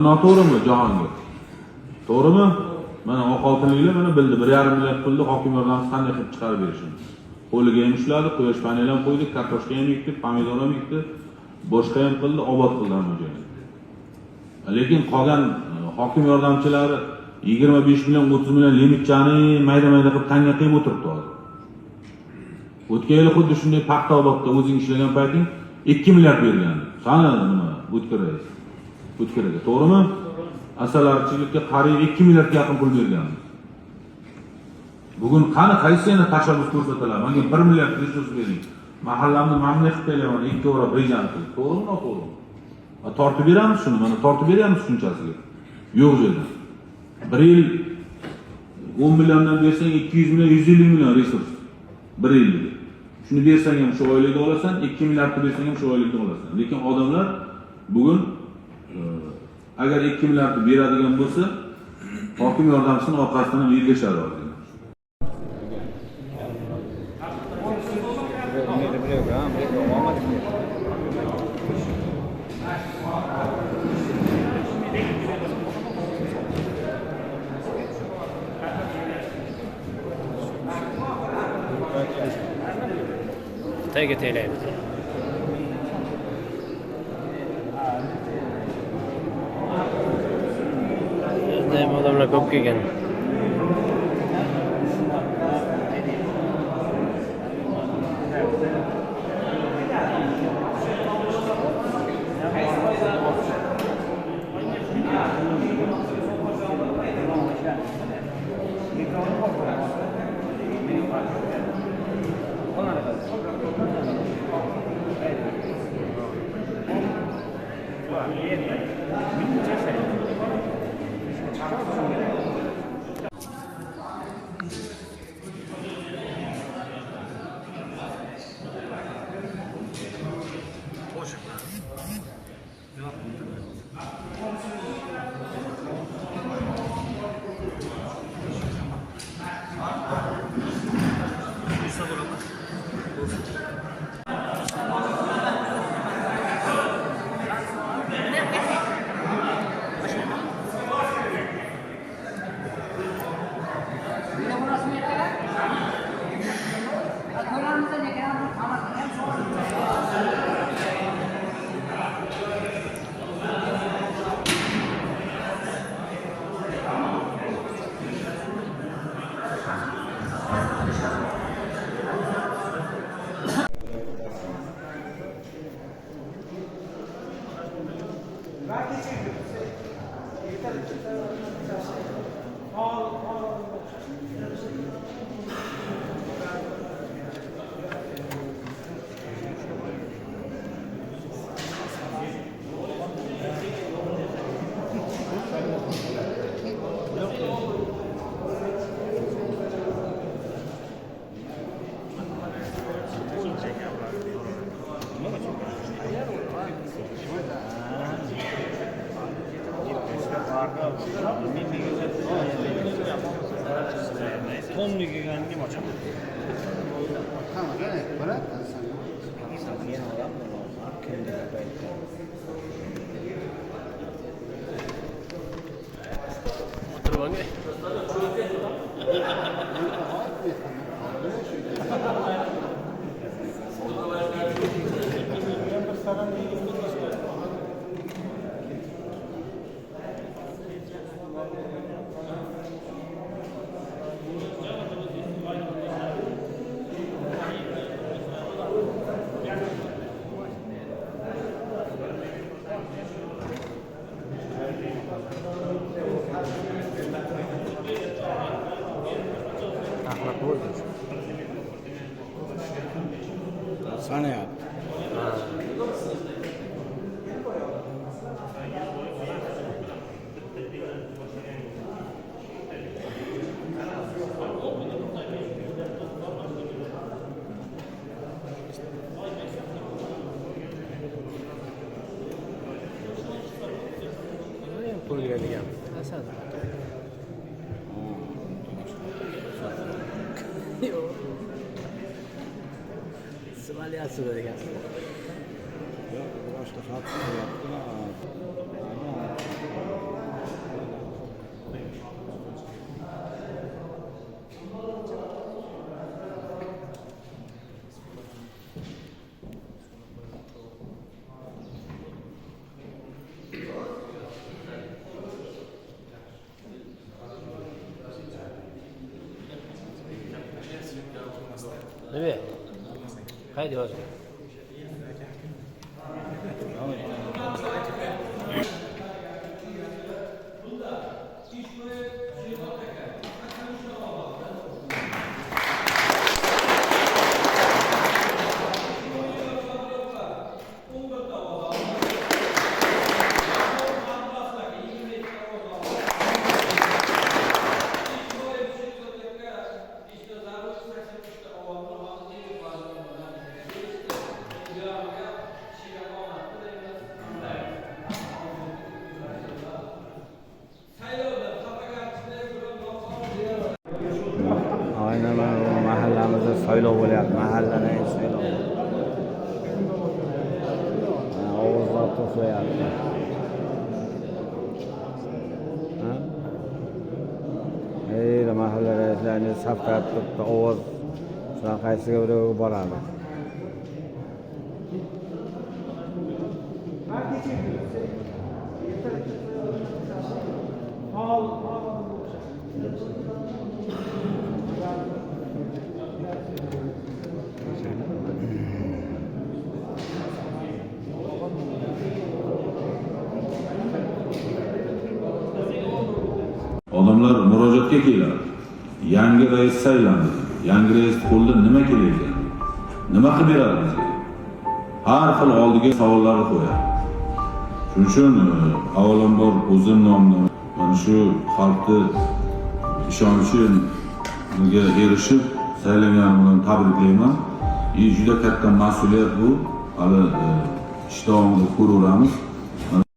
Noto'g'rimi Jahongir? To'g'rimi? Mana oqoltinliklar mana bildi. 1,5 million pulni hokim yordamchisi qanday qilib chiqarib berishini. Qo'liga ham ushladi, quyosh paneli ham qo'ydi, kartoshka ham ekdi, pomidor ham ekdi, boshqa ham qildi, obod qildi hamma joyni. Lekin qolgan hokim yordamchilari 25 million, 30 million limitchani mayda-mayda qilib tanga qilib o'tiribdi hozir. O'tgan yili xuddi shunday paxta obodda o'zing ishlagan payting 2 milliard bergan. Sana nima? O'tkiraga, to'g'rimi? Asalarichilikka qariyb 2 milliardga yaqin pul bergan. Bugun qani qaysini tashabbus ko'rsatiladi? Menga 1 milliard resurs bering. Mahallamni mamnun qilib beraman, 2 o'ra rejani qilib. To'g'rimi, noto'g'rimi? Tortib beramiz shuni, mana tortib beramiz shunchasiga. Yo'q joyda. 1 yil 10 milliondan bersang 200 million, 150 million resurs. 1 yilda. Shuni bersang ham shu oylikda olasan, 2 milliardni bersang ham shu oylikda olasan. Lekin odamlar bugun agar 2 milliardni beradigan bo'lsa, hokim yordamchisining orqasidan ham ergashadi hozir. Xitoyga teglaymiz. Bizda odamlar ko'p kelgan. Sanayat. Pul beradigan. Asad. Yo'q. Simalyapsiz degansiz. Yo'q, boshqa xat qilyapti. Nima? Qayda yozgan? Aynan mana mahallamizda saylov bo'lyapti. Mahallaning saylovi. Ovozlar to'playapti. Mahalla raislarining safqat turibdi. Ovoz shular qaysiga biri boradi. Odamlar murojaatga keladi. Yangi rais saylandi. Yangi rais qo'lda nima kelaydi? Nima qilib beradi bizga? Har xil oldiga savollarni qo'yadi. Shuning uchun avvalambor o'zim nomimdan mana shu xalqni ishonchiga erishib saylanganim bilan tabriklayman. Juda katta mas'uliyat bu. Hali ish davomida ko'raveramiz.